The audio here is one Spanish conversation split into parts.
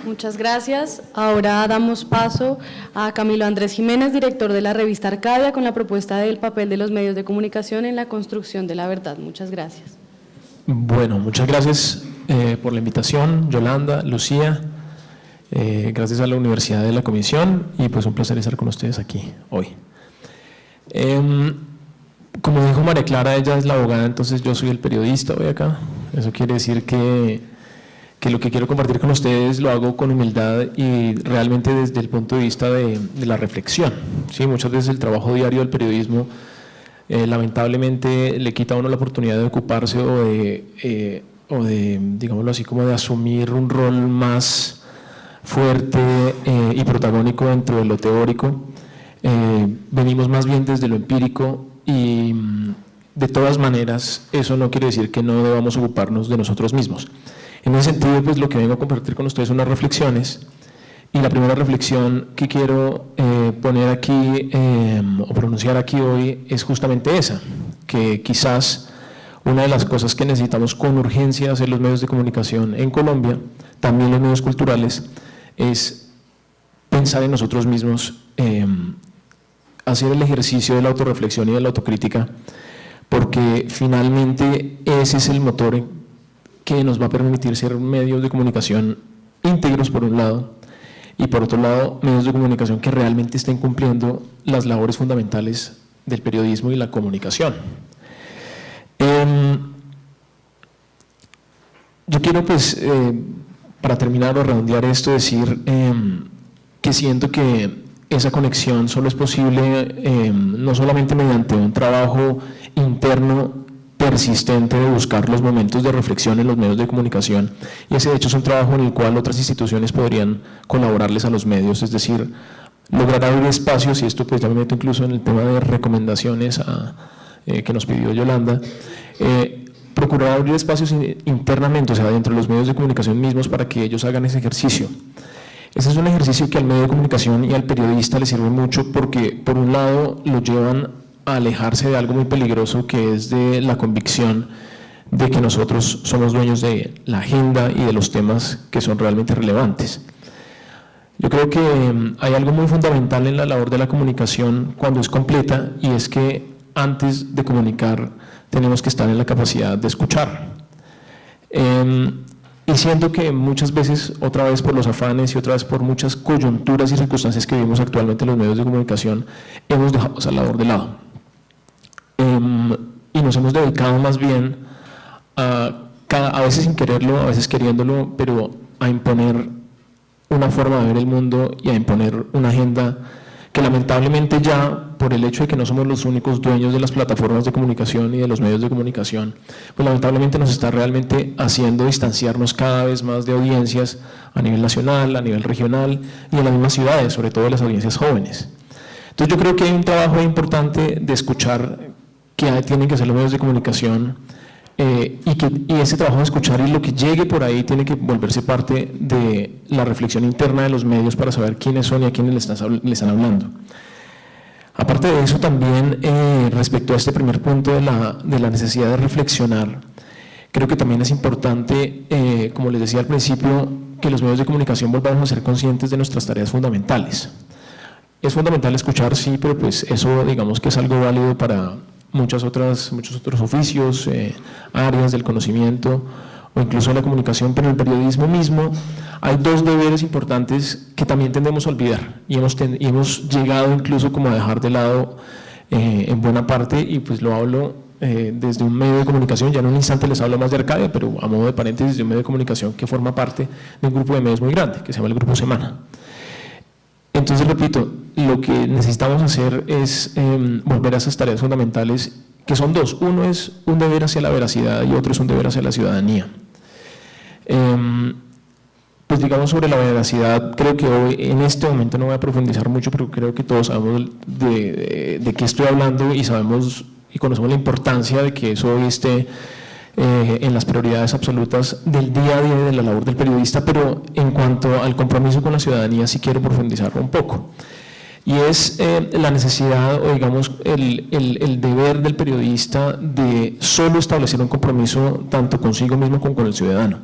Muchas gracias. Ahora damos paso a Camilo Andrés Jiménez, director de la revista Arcadia, con la propuesta del papel de los medios de comunicación en la construcción de la verdad. Muchas gracias. Bueno, muchas gracias por la invitación, Yolanda, Lucía. Gracias a la Universidad de la Comisión y pues un placer estar con ustedes aquí hoy. Como dijo María Clara, ella es la abogada, entonces yo soy el periodista hoy acá. Eso quiere decir que lo que quiero compartir con ustedes lo hago con humildad y realmente desde el punto de vista de la reflexión. ¿Sí? Muchas veces el trabajo diario del periodismo lamentablemente le quita a uno la oportunidad de ocuparse o de, digámoslo así, como de asumir un rol más fuerte y protagónico dentro de lo teórico. Venimos más bien desde lo empírico y de todas maneras eso no quiere decir que no debamos ocuparnos de nosotros mismos. En ese sentido, pues lo que vengo a compartir con ustedes son unas reflexiones, y la primera reflexión que quiero poner aquí o pronunciar aquí hoy es justamente esa, que quizás una de las cosas que necesitamos con urgencia hacer los medios de comunicación en Colombia, también los medios culturales, es pensar en nosotros mismos, hacer el ejercicio de la autorreflexión y de la autocrítica, porque finalmente ese es el motor que nos va a permitir ser medios de comunicación íntegros por un lado, y por otro lado medios de comunicación que realmente estén cumpliendo las labores fundamentales del periodismo y la comunicación. Yo quiero pues para terminar o redondear esto decir que siento que esa conexión solo es posible no solamente mediante un trabajo interno persistente de buscar los momentos de reflexión en los medios de comunicación, y ese de hecho es un trabajo en el cual otras instituciones podrían colaborarles a los medios, es decir, lograr abrir espacios, y esto pues ya me meto incluso en el tema de recomendaciones que nos pidió Yolanda, procurar abrir espacios internamente, o sea, dentro de los medios de comunicación mismos, para que ellos hagan ese ejercicio. Ese es un ejercicio que al medio de comunicación y al periodista le sirve mucho, porque por un lado lo llevan a alejarse de algo muy peligroso, que es de la convicción de que nosotros somos dueños de la agenda y de los temas que son realmente relevantes. Yo creo que hay algo muy fundamental en la labor de la comunicación cuando es completa, y es que antes de comunicar tenemos que estar en la capacidad de escuchar. Y siento que muchas veces, otra vez por los afanes y otra vez por muchas coyunturas y circunstancias que vivimos actualmente en los medios de comunicación, hemos dejado esa labor de lado. Y nos hemos dedicado más bien a veces sin quererlo, a veces queriéndolo, pero a imponer una forma de ver el mundo y a imponer una agenda que lamentablemente ya, por el hecho de que no somos los únicos dueños de las plataformas de comunicación y de los medios de comunicación, pues lamentablemente nos está realmente haciendo distanciarnos cada vez más de audiencias a nivel nacional, a nivel regional y en las mismas ciudades, sobre todo las audiencias jóvenes. Entonces yo creo que hay un trabajo importante de escuchar que tienen que hacer los medios de comunicación, y ese trabajo de escuchar y lo que llegue por ahí tiene que volverse parte de la reflexión interna de los medios para saber quiénes son y a quiénes le están hablando. Aparte de eso, también respecto a este primer punto de la necesidad de reflexionar, creo que también es importante, como les decía al principio, que los medios de comunicación volvamos a ser conscientes de nuestras tareas fundamentales. Es fundamental escuchar, sí, pero pues eso digamos que es algo válido para muchos otros oficios, áreas del conocimiento o incluso la comunicación, pero en el periodismo mismo hay dos deberes importantes que también tendemos a olvidar y hemos llegado incluso como a dejar de lado en buena parte, y pues lo hablo desde un medio de comunicación, ya en un instante les hablo más de Arcadia, pero a modo de paréntesis, de un medio de comunicación que forma parte de un grupo de medios muy grande, que se llama el Grupo Semana. Entonces, repito, lo que necesitamos hacer es volver a esas tareas fundamentales, que son dos. Uno es un deber hacia la veracidad y otro es un deber hacia la ciudadanía. Pues digamos, sobre la veracidad, creo que hoy en este momento no voy a profundizar mucho, pero creo que todos sabemos de qué estoy hablando y sabemos y conocemos la importancia de que eso hoy esté en las prioridades absolutas del día a día de la labor del periodista, pero en cuanto al compromiso con la ciudadanía sí quiero profundizar un poco. Y es la necesidad, o digamos el deber del periodista de solo establecer un compromiso tanto consigo mismo como con el ciudadano.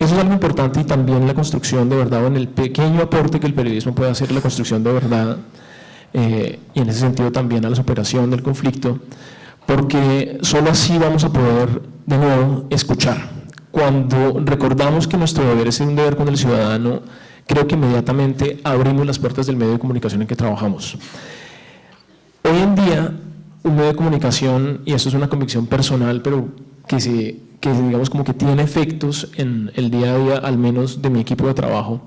Eso es algo importante, y también la construcción de verdad, o en el pequeño aporte que el periodismo puede hacer a la construcción de verdad, y en ese sentido también a la superación del conflicto, porque solo así vamos a poder de nuevo escuchar. Cuando recordamos que nuestro deber es un deber con el ciudadano, creo que inmediatamente abrimos las puertas del medio de comunicación en que trabajamos. Hoy en día, un medio de comunicación, y esto es una convicción personal, pero que digamos como que tiene efectos en el día a día, al menos de mi equipo de trabajo,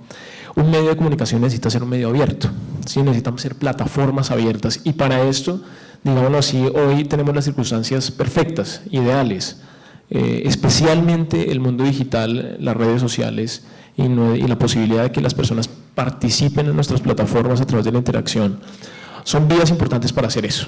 un medio de comunicación necesita ser un medio abierto, ¿sí? Necesitamos ser plataformas abiertas, y para esto, digámoslo así, hoy tenemos las circunstancias perfectas, ideales, especialmente el mundo digital, las redes sociales y la posibilidad de que las personas participen en nuestras plataformas a través de la interacción, son vías importantes para hacer eso.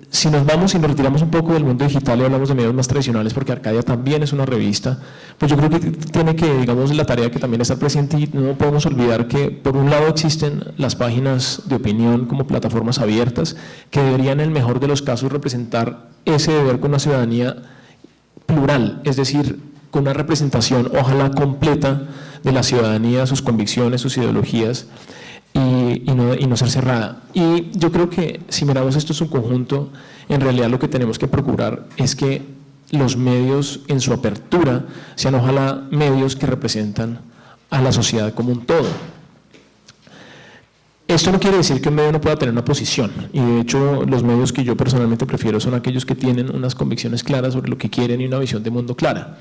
Si nos vamos y nos retiramos un poco del mundo digital y hablamos de medios más tradicionales, porque Arcadia también es una revista, pues yo creo que tiene que, digamos, la tarea que también estar presente, y no podemos olvidar que por un lado existen las páginas de opinión como plataformas abiertas que deberían en el mejor de los casos representar ese deber con una ciudadanía plural, es decir, con una representación ojalá completa de la ciudadanía, sus convicciones, sus ideologías, y no ser cerrada. Y yo creo que si miramos esto en su conjunto, en realidad lo que tenemos que procurar es que los medios en su apertura sean ojalá medios que representan a la sociedad como un todo. Esto no quiere decir que un medio no pueda tener una posición, y de hecho los medios que yo personalmente prefiero son aquellos que tienen unas convicciones claras sobre lo que quieren y una visión de mundo clara.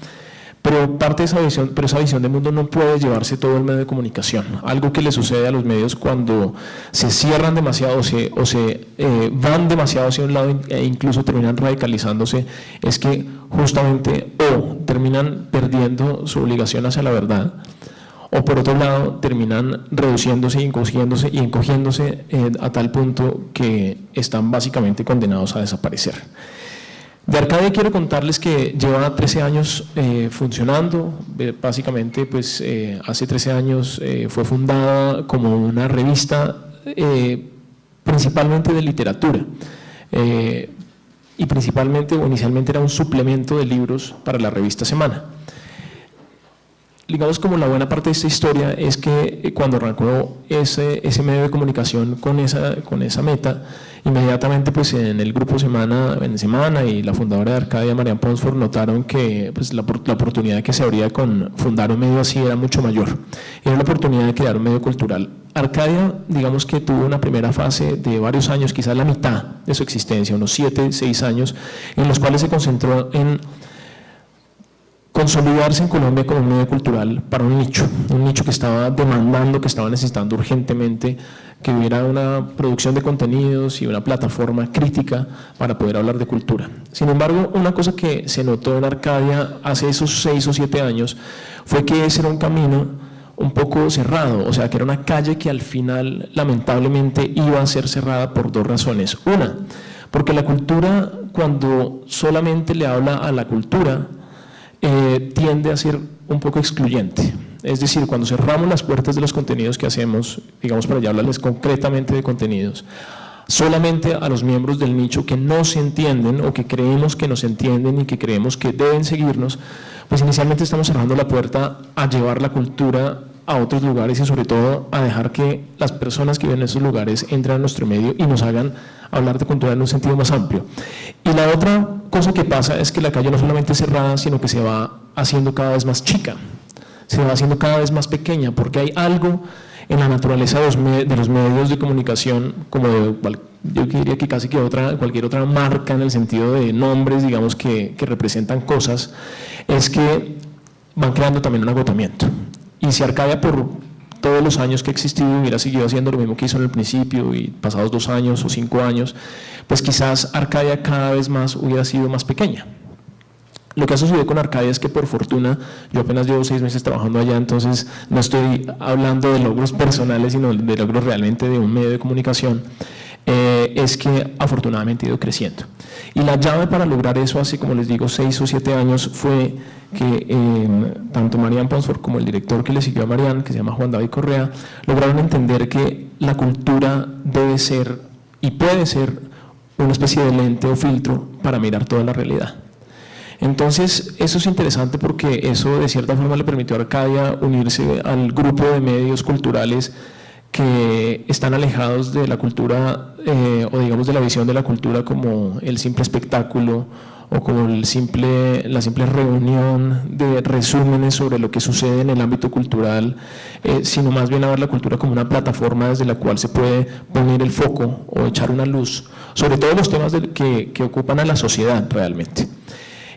Pero esa visión de mundo no puede llevarse todo el medio de comunicación. Algo que le sucede a los medios cuando se cierran demasiado o se van demasiado hacia un lado e incluso terminan radicalizándose, es que justamente o terminan perdiendo su obligación hacia la verdad, o por otro lado terminan reduciéndose y encogiéndose a tal punto que están básicamente condenados a desaparecer. De Arcadia quiero contarles que lleva 13 años funcionando. Básicamente pues hace 13 años fue fundada como una revista principalmente de literatura, y principalmente o inicialmente era un suplemento de libros para la revista Semana. Digamos, como la buena parte de esta historia es que cuando arrancó ese medio de comunicación con esa meta, inmediatamente pues en el grupo Semana y la fundadora de Arcadia, Marian Ponsford, notaron que pues, la oportunidad que se abría con fundar un medio así era mucho mayor. Era la oportunidad de crear un medio cultural. Arcadia, digamos que tuvo una primera fase de varios años, quizás la mitad de su existencia, unos 7, 6 años, en los cuales se concentró en consolidarse en Colombia como un medio cultural para un nicho que estaba demandando, que estaba necesitando urgentemente que hubiera una producción de contenidos y una plataforma crítica para poder hablar de cultura. Sin embargo, una cosa que se notó en Arcadia hace esos 6 o 7 años fue que ese era un camino un poco cerrado, o sea, que era una calle que al final lamentablemente iba a ser cerrada por 2 razones. Una, porque la cultura, cuando solamente le habla a la cultura, tiende a ser un poco excluyente. Es decir, cuando cerramos las puertas de los contenidos que hacemos, digamos para ya hablarles concretamente de contenidos, solamente a los miembros del nicho que no se entienden o que creemos que nos entienden y que creemos que deben seguirnos, pues inicialmente estamos cerrando la puerta a llevar la cultura a otros lugares y sobre todo a dejar que las personas que viven en esos lugares entren a nuestro medio y nos hagan hablar de cultura en un sentido más amplio. Y la otra cosa que pasa es que la calle no solamente es cerrada, sino que se va haciendo cada vez más chica, se va haciendo cada vez más pequeña, porque hay algo en la naturaleza de los medios de comunicación, como yo diría que casi que cualquier otra marca en el sentido de nombres, digamos, que representan cosas, es que van creando también un agotamiento. Y si Arcadia por todos los años que ha existido hubiera seguido haciendo lo mismo que hizo en el principio y pasados 2 años o 5 años, pues quizás Arcadia cada vez más hubiera sido más pequeña. Lo que ha sucedido con Arcadia es que por fortuna, yo apenas llevo 6 meses trabajando allá, entonces no estoy hablando de logros personales, sino de logros realmente de un medio de comunicación, es que afortunadamente ha ido creciendo. Y la llave para lograr eso hace, como les digo, 6 o 7 años fue que tanto Marian Ponsford como el director que le siguió a Marian, que se llama Juan David Correa, lograron entender que la cultura debe ser y puede ser una especie de lente o filtro para mirar toda la realidad. Entonces, eso es interesante porque eso de cierta forma le permitió a Arcadia unirse al grupo de medios culturales que están alejados de la cultura o digamos de la visión de la cultura como el simple espectáculo o como la simple reunión de resúmenes sobre lo que sucede en el ámbito cultural, sino más bien a ver la cultura como una plataforma desde la cual se puede poner el foco o echar una luz sobre todos los temas que ocupan a la sociedad realmente.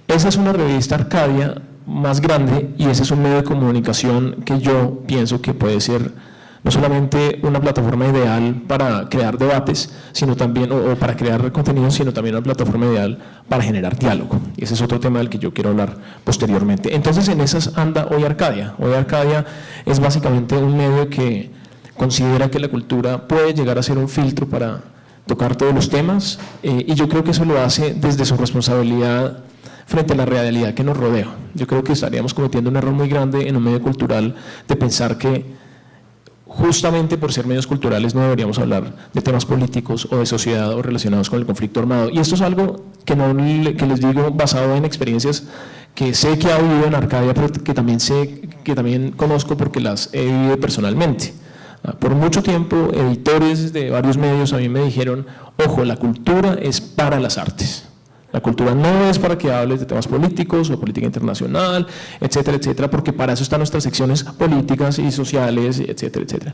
Esa es una revista Arcadia más grande y ese es un medio de comunicación que yo pienso que puede ser no solamente una plataforma ideal para crear debates, sino también, o para crear contenidos, sino también una plataforma ideal para generar diálogo. Y ese es otro tema del que yo quiero hablar posteriormente. Entonces, en esas anda Hoy Arcadia. Hoy Arcadia es básicamente un medio que considera que la cultura puede llegar a ser un filtro para tocar todos los temas, y yo creo que eso lo hace desde su responsabilidad frente a la realidad que nos rodea. Yo creo que estaríamos cometiendo un error muy grande en un medio cultural de pensar que justamente por ser medios culturales no deberíamos hablar de temas políticos o de sociedad o relacionados con el conflicto armado. Y esto es algo que les digo basado en experiencias que sé que ha vivido en Arcadia, pero que también conozco porque las he vivido personalmente. Por mucho tiempo, editores de varios medios a mí me dijeron, ojo, la cultura es para las artes. La cultura no es para que hables de temas políticos o política internacional, etcétera, etcétera, porque para eso están nuestras secciones políticas y sociales, etcétera, etcétera.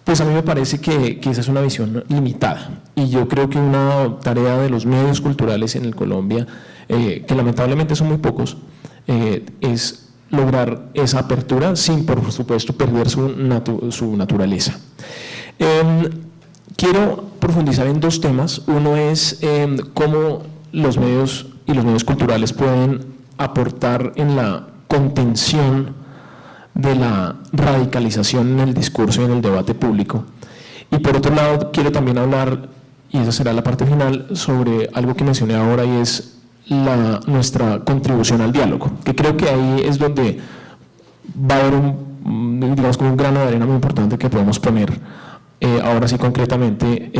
Pues a mí me parece que esa es una visión limitada y yo creo que una tarea de los medios culturales en Colombia, que lamentablemente son muy pocos, es lograr esa apertura sin, por supuesto, perder su naturaleza. Quiero profundizar en dos temas. Uno es cómo los medios y los medios culturales pueden aportar en la contención de la radicalización en el discurso y en el debate público. Y por otro lado, quiero también hablar, y esa será la parte final, sobre algo que mencioné ahora y es nuestra contribución al diálogo, que creo que ahí es donde va a haber digamos, como un grano de arena muy importante que podemos poner ahora sí concretamente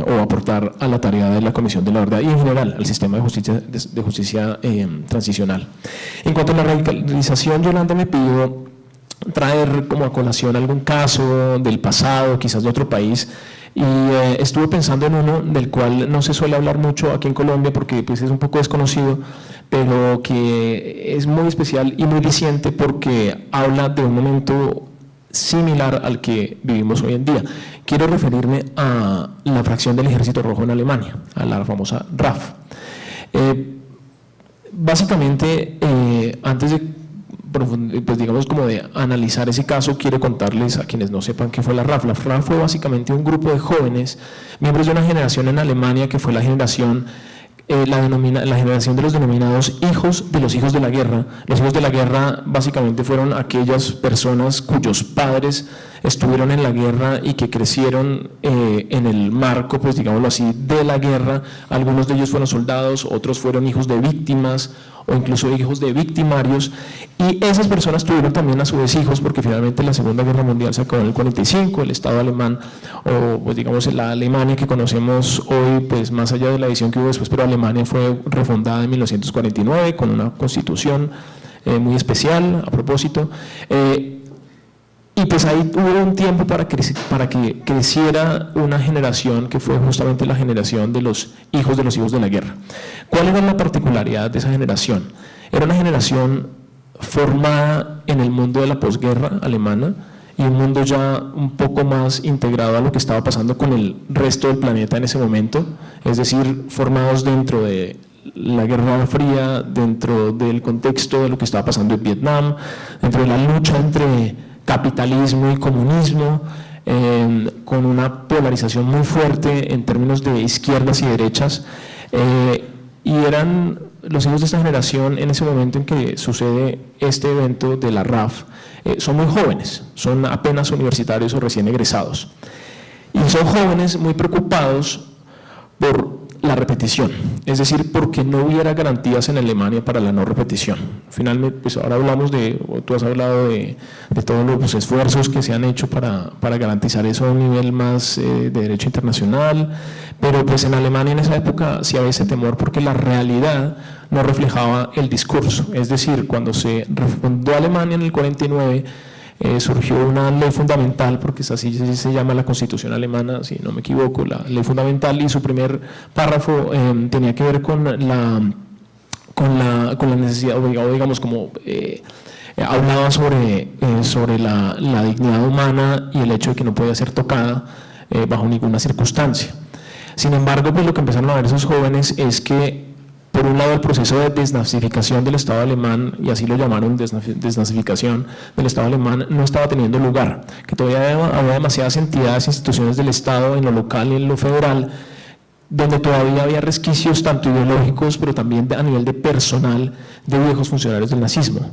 o aportar a la tarea de la Comisión de la Verdad y en general al sistema de justicia transicional. En cuanto a la radicalización, Yolanda me pidió traer como a colación algún caso del pasado, quizás de otro país, y estuve pensando en uno del cual no se suele hablar mucho aquí en Colombia porque pues, es un poco desconocido, pero que es muy especial y muy diciente porque habla de un momento similar al que vivimos hoy en día. Quiero referirme a la fracción del Ejército Rojo en Alemania, a la famosa RAF. Básicamente, antes de, pues digamos, como de analizar ese caso, quiero contarles a quienes no sepan qué fue la RAF. La RAF fue básicamente un grupo de jóvenes, miembros de una generación en Alemania que fue la generación la generación de los denominados hijos de los hijos de la guerra. Los hijos de la guerra básicamente fueron aquellas personas cuyos padres estuvieron en la guerra y que crecieron en el marco, pues digámoslo así, de la guerra. Algunos de ellos fueron soldados, otros fueron hijos de víctimas o incluso hijos de victimarios, y esas personas tuvieron también a su vez hijos porque finalmente la Segunda Guerra Mundial se acabó en el 45, el Estado alemán, o pues digamos la Alemania que conocemos hoy, pues más allá de la división que hubo después, pero Alemania fue refundada en 1949 con una constitución muy especial a propósito, y pues ahí hubo un tiempo para que creciera una generación que fue justamente la generación de los hijos de la guerra. ¿Cuál era la particularidad de esa generación? Era una generación formada en el mundo de la posguerra alemana y un mundo ya un poco más integrado a lo que estaba pasando con el resto del planeta en ese momento, es decir, formados dentro de la Guerra Fría, dentro del contexto de lo que estaba pasando en Vietnam, dentro de la lucha entre capitalismo y comunismo, con una polarización muy fuerte en términos de izquierdas y derechas, y eran los hijos de esta generación en ese momento en que sucede este evento de la RAF, son muy jóvenes, son apenas universitarios o recién egresados, y son jóvenes muy preocupados por la repetición, es decir, porque no hubiera garantías en Alemania para la no repetición. Finalmente, pues ahora hablamos tú has hablado de todos los esfuerzos que se han hecho para garantizar eso a un nivel más de derecho internacional, pero pues en Alemania en esa época sí había ese temor porque la realidad no reflejaba el discurso, es decir, cuando se refundó Alemania en el 49, surgió una ley fundamental, porque es así se llama la Constitución alemana, si no me equivoco, la ley fundamental, y su primer párrafo tenía que ver con la necesidad, o digamos como hablaba sobre la dignidad humana y el hecho de que no podía ser tocada bajo ninguna circunstancia. Sin embargo, pues lo que empezaron a ver esos jóvenes es que por un lado el proceso de desnazificación del Estado alemán, y así lo llamaron desnazificación del Estado alemán, no estaba teniendo lugar, que todavía había demasiadas entidades e instituciones del Estado en lo local y en lo federal, donde todavía había resquicios tanto ideológicos, pero también a nivel de personal de viejos funcionarios del nazismo.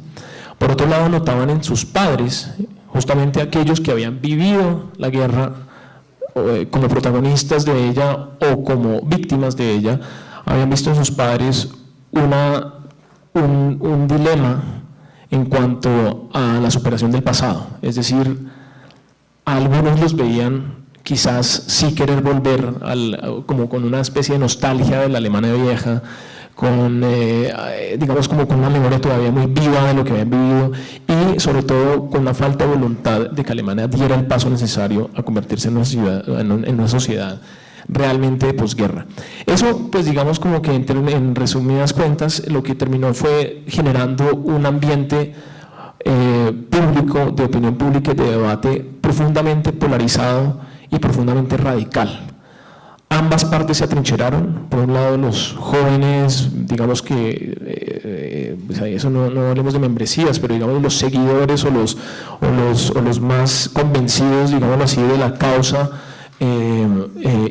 Por otro lado, notaban en sus padres, justamente aquellos que habían vivido la guerra como protagonistas de ella o como víctimas de ella, habían visto en sus padres un dilema en cuanto a la superación del pasado. Es decir, a algunos los veían quizás sí querer volver como con una especie de nostalgia de la Alemania vieja, digamos como con una memoria todavía muy viva de lo que habían vivido y sobre todo con una falta de voluntad de que Alemania diera el paso necesario a convertirse en una sociedad realmente de posguerra. Eso, pues digamos como que en resumidas cuentas, lo que terminó fue generando un ambiente público, de opinión pública y de debate profundamente polarizado y profundamente radical. Ambas partes se atrincheraron, por un lado los jóvenes, digamos que, eso no hablemos de membresías, pero digamos los seguidores o los más convencidos, digamos así, de la causa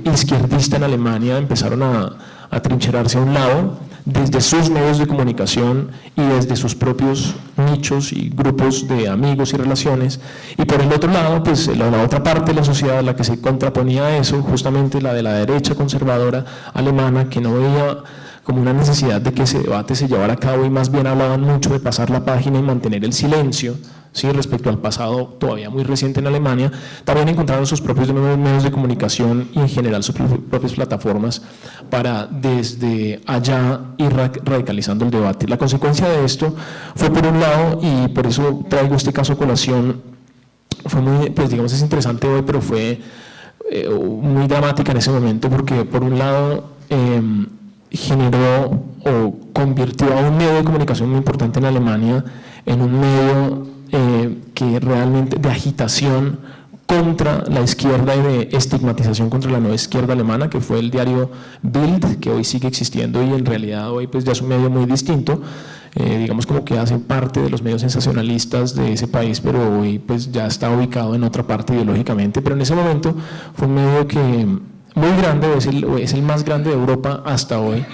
izquierdista en Alemania empezaron a atrincherarse a un lado desde sus medios de comunicación y desde sus propios nichos y grupos de amigos y relaciones, y por el otro lado, pues la otra parte de la sociedad, la que se contraponía a eso, justamente la de la derecha conservadora alemana, que no veía como una necesidad de que ese debate se llevara a cabo y más bien hablaban mucho de pasar la página y mantener el silencio, ¿sí? Respecto al pasado todavía muy reciente en Alemania, también encontraron sus propios medios de comunicación y en general sus propias plataformas para desde allá ir radicalizando el debate. La consecuencia de esto fue por un lado, y por eso traigo este caso a colación, fue muy, pues digamos es interesante hoy, pero fue muy dramática en ese momento porque por un lado generó o convirtió a un medio de comunicación muy importante en Alemania en un medio que realmente de agitación contra la izquierda y de estigmatización contra la nueva izquierda alemana, que fue el diario Bild, que hoy sigue existiendo y en realidad hoy pues ya es un medio muy distinto, digamos como que hace parte de los medios sensacionalistas de ese país, pero hoy pues ya está ubicado en otra parte ideológicamente, pero en ese momento fue un medio que muy grande, es el más grande de Europa hasta hoy,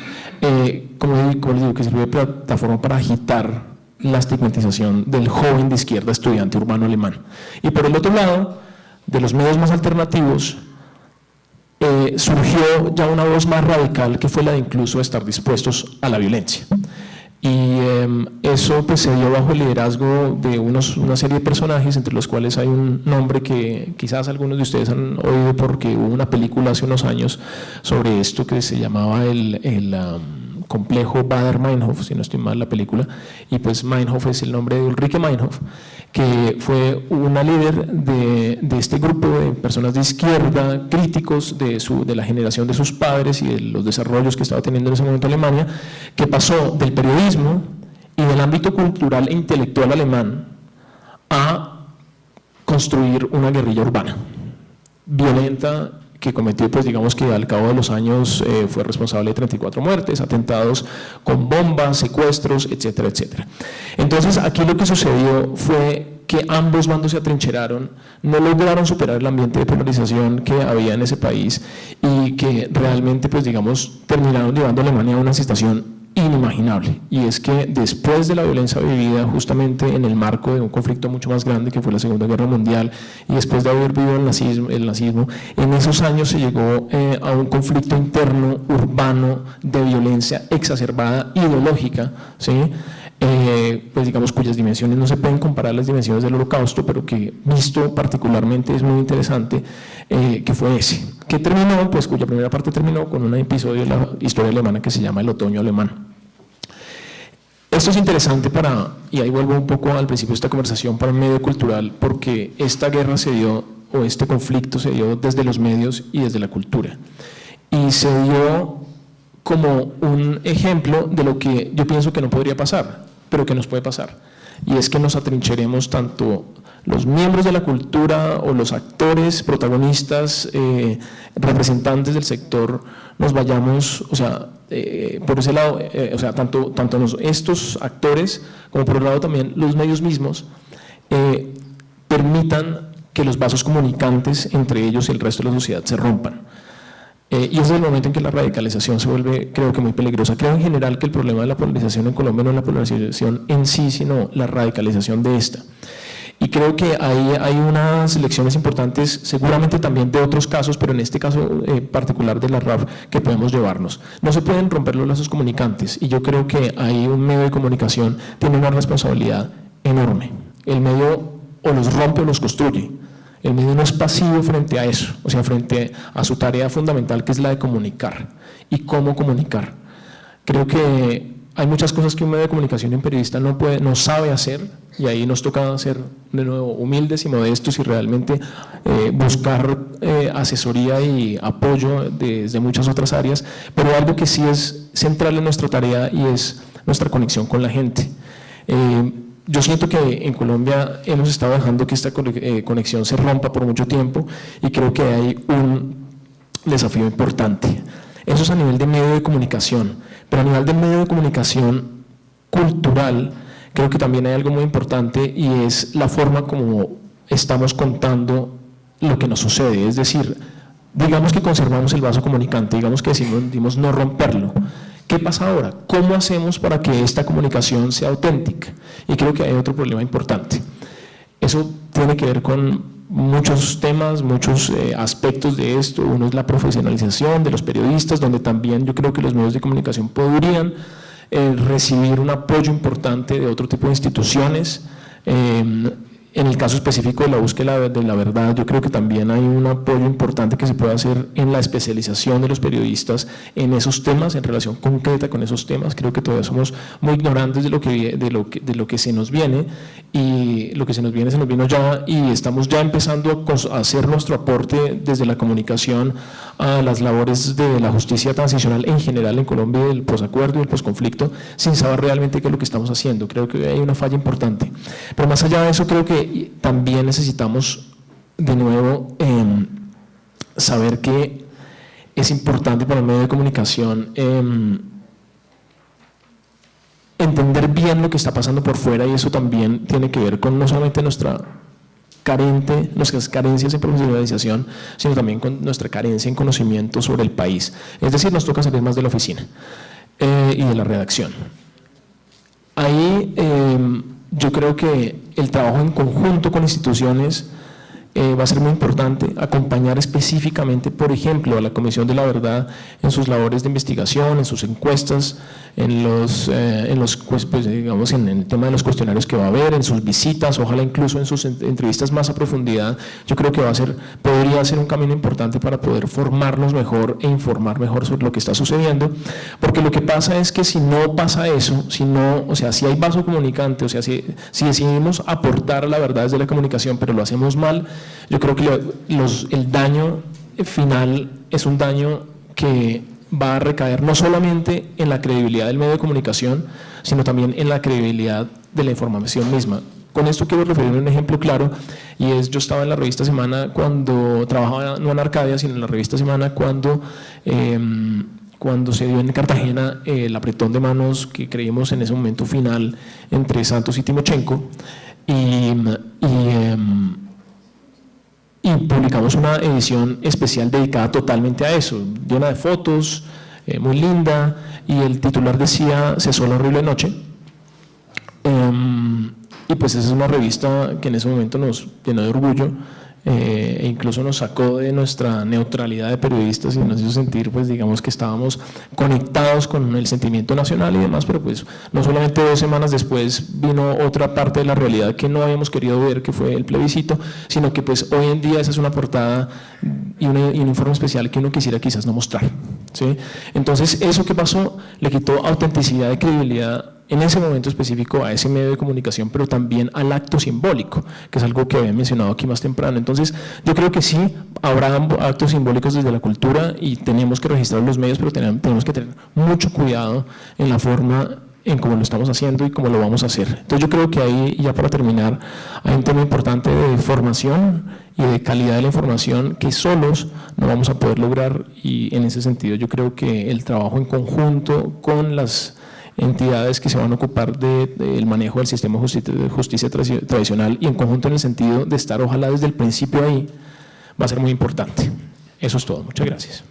como les digo, que sirve de plataforma para agitar la estigmatización del joven de izquierda estudiante urbano alemán. Y por el otro lado, de los medios más alternativos, surgió ya una voz más radical que fue la de incluso estar dispuestos a la violencia. Y eso pues se dio bajo el liderazgo de una serie de personajes, entre los cuales hay un nombre que quizás algunos de ustedes han oído porque hubo una película hace unos años sobre esto que se llamaba el complejo Baader-Meinhof, si no estoy mal la película, y pues Meinhof es el nombre de Ulrike Meinhof, que fue una líder de este grupo de personas de izquierda, críticos de la generación de sus padres y de los desarrollos que estaba teniendo en ese momento Alemania, que pasó del periodismo y del ámbito cultural e intelectual alemán a construir una guerrilla urbana, violenta, que cometió, pues digamos que al cabo de los años fue responsable de 34 muertes, atentados con bombas, secuestros, etcétera, etcétera. Entonces aquí lo que sucedió fue que ambos bandos se atrincheraron, no lograron superar el ambiente de polarización que había en ese país y que realmente, pues digamos, terminaron llevando a Alemania a una situación inimaginable, y es que después de la violencia vivida justamente en el marco de un conflicto mucho más grande que fue la Segunda Guerra Mundial, y después de haber vivido el nazismo, en esos años se llegó a un conflicto interno, urbano, de violencia exacerbada, ideológica, ¿sí? Pues digamos cuyas dimensiones no se pueden comparar a las dimensiones del Holocausto, pero que visto particularmente es muy interesante, que fue ese, que terminó, pues cuya primera parte terminó con un episodio de la historia alemana que se llama el Otoño Alemán. Esto es interesante y ahí vuelvo un poco al principio de esta conversación, para un medio cultural, porque esta guerra se dio, o este conflicto se dio desde los medios y desde la cultura, y se dio como un ejemplo de lo que yo pienso que no podría pasar, pero que nos puede pasar, y es que nos atrincheremos tanto los miembros de la cultura o los actores, protagonistas, representantes del sector, nos vayamos, o sea, por ese lado, o sea, tanto estos actores como por el lado también los medios mismos, permitan que los vasos comunicantes entre ellos y el resto de la sociedad se rompan. Y ese es el momento en que la radicalización se vuelve, creo que muy peligrosa. Creo en general que el problema de la polarización en Colombia no es la polarización en sí, sino la radicalización de esta. Y creo que hay unas lecciones importantes, seguramente también de otros casos, pero en este caso particular de la RAF, que podemos llevarnos. No se pueden romper los lazos comunicantes, y yo creo que ahí un medio de comunicación tiene una responsabilidad enorme. El medio o los rompe o los construye. El medio no es pasivo frente a eso, o sea, frente a su tarea fundamental, que es la de comunicar. ¿Y cómo comunicar? Creo que hay muchas cosas que un medio de comunicación y un periodista no sabe hacer, y ahí nos toca ser de nuevo humildes y modestos y realmente buscar asesoría y apoyo desde muchas otras áreas, pero algo que sí es central en nuestra tarea y es nuestra conexión con la gente. Yo siento que en Colombia hemos estado dejando que esta conexión se rompa por mucho tiempo, y creo que hay un desafío importante. Eso es a nivel de medio de comunicación, pero a nivel de medio de comunicación cultural, creo que también hay algo muy importante, y es la forma como estamos contando lo que nos sucede. Es decir, digamos que conservamos el vaso comunicante, digamos que decimos no romperlo. ¿Qué pasa ahora? ¿Cómo hacemos para que esta comunicación sea auténtica? Y creo que hay otro problema importante. Eso tiene que ver con muchos temas, muchos aspectos de esto. Uno es la profesionalización de los periodistas, donde también yo creo que los medios de comunicación podrían recibir un apoyo importante de otro tipo de instituciones. En el caso específico de la búsqueda de la verdad, yo creo que también hay un apoyo importante que se puede hacer en la especialización de los periodistas en esos temas, en relación concreta con esos temas. Creo que todavía somos muy ignorantes de lo que se nos viene, y lo que se nos vino ya, y estamos ya empezando a hacer nuestro aporte desde la comunicación a las labores de la justicia transicional en general en Colombia, del posacuerdo y del posconflicto, sin saber realmente qué es lo que estamos haciendo. Creo que hay una falla importante, pero más allá de eso, creo que también necesitamos de nuevo saber que es importante para el medio de comunicación entender bien lo que está pasando por fuera, y eso también tiene que ver con no solamente nuestras carencias en profesionalización, sino también con nuestra carencia en conocimiento sobre el país. Es decir, nos toca salir más de la oficina y de la redacción. Ahí yo creo que el trabajo en conjunto con instituciones va a ser muy importante. Acompañar específicamente, por ejemplo, a la Comisión de la Verdad en sus labores de investigación, en sus encuestas, pues, digamos, en el tema de los cuestionarios que va a haber, en sus visitas, ojalá incluso en sus entrevistas más a profundidad. Yo creo que podría ser un camino importante para poder formarnos mejor e informar mejor sobre lo que está sucediendo, porque lo que pasa es que si no pasa eso, o sea, si hay vaso comunicante, o sea, si decidimos aportar a la verdad desde la comunicación, pero lo hacemos mal, yo creo que el daño final es un daño que va a recaer no solamente en la credibilidad del medio de comunicación, sino también en la credibilidad de la información misma. Con esto quiero referirme a un ejemplo claro, y es: yo estaba en la revista Semana cuando trabajaba, no en Arcadia, sino en la revista Semana, cuando se dio en Cartagena el apretón de manos que creímos en ese momento final entre Santos y Timochenko, y publicamos una edición especial dedicada totalmente a eso, llena de fotos, muy linda, y el titular decía "Cesó la horrible noche". Y pues esa es una revista que en ese momento nos llenó de orgullo, e incluso nos sacó de nuestra neutralidad de periodistas y nos hizo sentir, pues digamos, que estábamos conectados con el sentimiento nacional y demás, pero pues no solamente 2 semanas después vino otra parte de la realidad que no habíamos querido ver, que fue el plebiscito, sino que pues hoy en día esa es una portada y un informe especial que uno quisiera quizás no mostrar, ¿sí? Entonces eso que pasó le quitó autenticidad y credibilidad en ese momento específico a ese medio de comunicación, pero también al acto simbólico, que es algo que había mencionado aquí más temprano. Entonces, yo creo que sí, habrá actos simbólicos desde la cultura y tenemos que registrar los medios, pero tenemos que tener mucho cuidado en la forma en cómo lo estamos haciendo y cómo lo vamos a hacer. Entonces, yo creo que ahí, ya para terminar, hay un tema importante de formación y de calidad de la información que solos no vamos a poder lograr, y en ese sentido yo creo que el trabajo en conjunto con las entidades que se van a ocupar del manejo del sistema de justicia tradicional y en conjunto en el sentido de estar ojalá desde el principio ahí, va a ser muy importante. Eso es todo. Muchas gracias.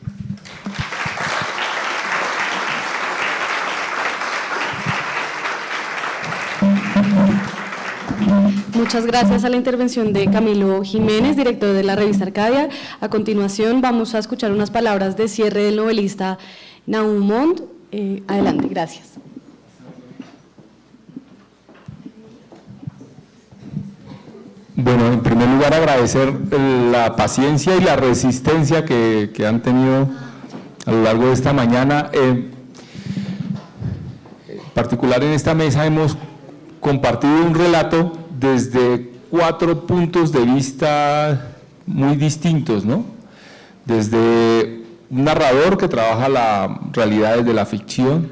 Muchas gracias a la intervención de Camilo Jiménez, director de la revista Arcadia. A continuación vamos a escuchar unas palabras de cierre del novelista Nahum Montt. Adelante, gracias. Bueno, en primer lugar agradecer la paciencia y la resistencia que han tenido a lo largo de esta mañana. En particular en esta mesa hemos compartido un relato desde 4 puntos de vista muy distintos, ¿no? Desde un narrador que trabaja la realidad desde la ficción,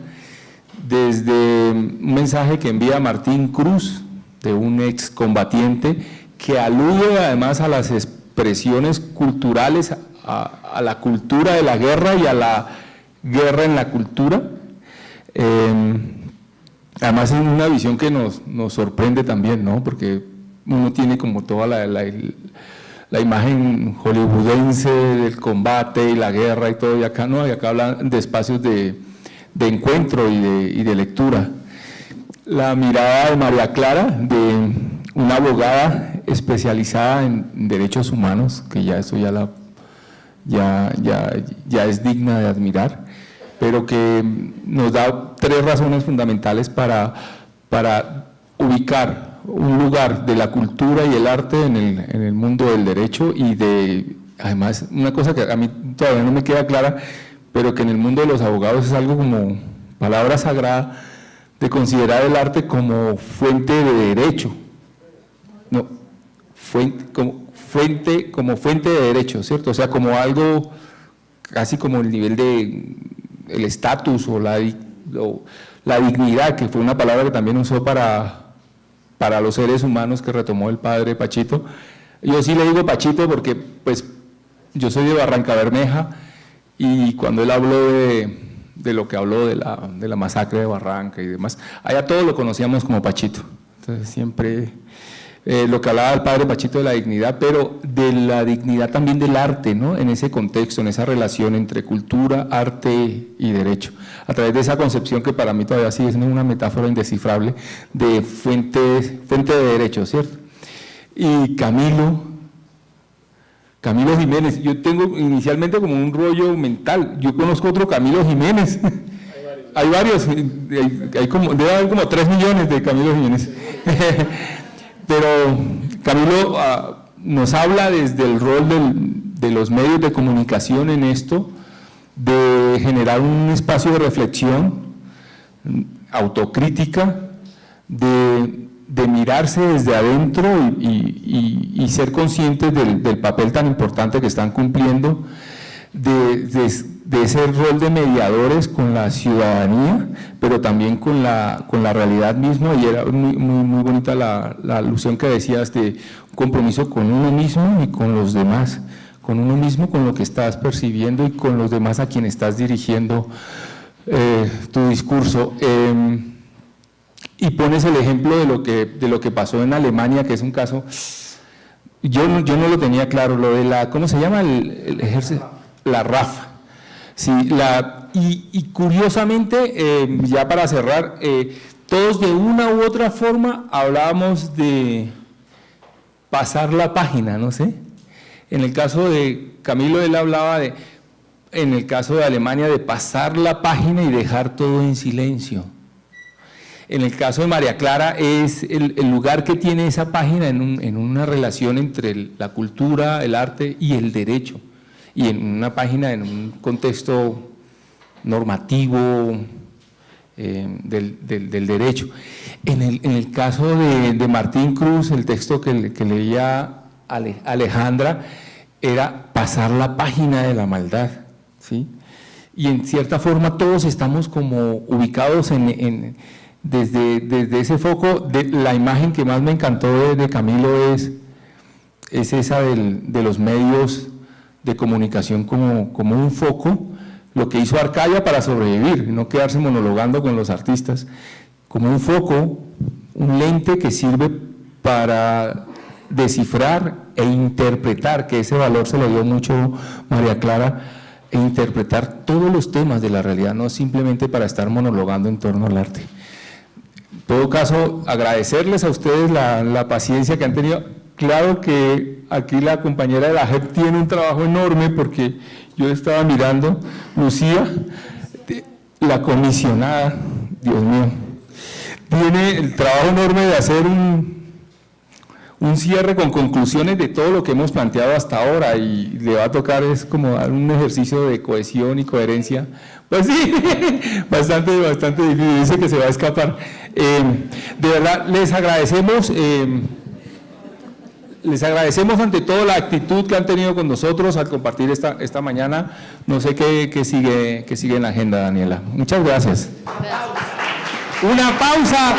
desde un mensaje que envía Martín Cruz, de un excombatiente, que alude además a las expresiones culturales, a la cultura de la guerra y a la guerra en la cultura. Además en una visión que nos sorprende también, ¿no? Porque uno tiene como toda la imagen hollywoodense del combate y la guerra y todo, y acá no, y acá hablan de espacios de encuentro y de lectura. La mirada de María Clara, de una abogada especializada en derechos humanos, que ya eso ya es digna de admirar, pero que nos da 3 razones fundamentales para ubicar un lugar de la cultura y el arte en el mundo del derecho, y además una cosa que a mí todavía no me queda clara, pero que en el mundo de los abogados es algo como palabra sagrada, de considerar el arte como fuente de derecho, no, como fuente de derecho, ¿cierto? O sea, como algo casi como el nivel de el estatus o la dignidad, que fue una palabra que también usó para los seres humanos, que retomó el padre Pachito. Yo sí le digo Pachito porque pues yo soy de Barrancabermeja, y cuando él habló de lo que habló de la masacre de Barranca y demás, allá todos lo conocíamos como Pachito. Entonces siempre lo que hablaba el padre Pachito de la dignidad, pero de la dignidad también del arte, ¿no? En ese contexto, en esa relación entre cultura, arte y derecho, a través de esa concepción que para mí todavía sigue siendo una metáfora indescifrable de fuente de derecho, ¿cierto? Y Camilo Jiménez, yo tengo inicialmente como un rollo mental, yo conozco otro Camilo Jiménez. Hay varios, debe haber como 3 millones de Camilo Jiménez. Pero Camilo nos habla desde el rol de los medios de comunicación en esto, de generar un espacio de reflexión, autocrítica, de mirarse desde adentro y ser conscientes del papel tan importante que están cumpliendo, de ese rol de mediadores con la ciudadanía, pero también con la realidad misma. Y era muy bonita la alusión que decías de un compromiso con uno mismo y con los demás, con uno mismo, con lo que estás percibiendo, y con los demás a quien estás dirigiendo tu discurso. Y pones el ejemplo de lo que pasó en Alemania, que es un caso, yo no lo tenía claro, lo de ¿cómo se llama? El ejército, la RAF. Sí, Y curiosamente, ya para cerrar, todos de una u otra forma hablábamos de pasar la página, no sé. En el caso de Camilo, él hablaba de, en el caso de Alemania, de pasar la página y dejar todo en silencio. En el caso de María Clara, es el lugar que tiene esa página en una relación entre la cultura, el arte y el derecho. Y en una página, en un contexto normativo del derecho. En el caso de Martín Cruz, el texto que leía Alejandra era pasar la página de la maldad, ¿sí? Y en cierta forma todos estamos como ubicados desde ese foco. La imagen que más me encantó de Camilo es esa de los medios de comunicación como un foco, lo que hizo Arcaya para sobrevivir, no quedarse monologando con los artistas, como un foco, un lente que sirve para descifrar e interpretar, que ese valor se lo dio mucho María Clara, e interpretar todos los temas de la realidad, no simplemente para estar monologando en torno al arte. En todo caso, agradecerles a ustedes la paciencia que han tenido. Claro que aquí la compañera de la JEP tiene un trabajo enorme, porque yo estaba mirando, Lucía, la comisionada, Dios mío, tiene el trabajo enorme de hacer un cierre con conclusiones de todo lo que hemos planteado hasta ahora, y le va a tocar es como dar un ejercicio de cohesión y coherencia, pues sí, bastante difícil, dice que se va a escapar. De verdad, les agradecemos ante todo la actitud que han tenido con nosotros al compartir esta mañana. No sé qué sigue en la agenda, Daniela. Muchas gracias. Una pausa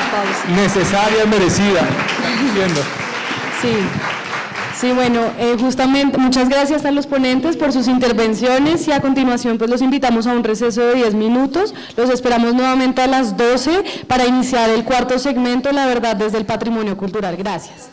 necesaria y merecida. Sí, bueno, justamente muchas gracias a los ponentes por sus intervenciones, y a continuación pues los invitamos a un receso de 10 minutos. Los esperamos nuevamente a las 12 para iniciar el cuarto segmento, La Verdad desde el Patrimonio Cultural. Gracias.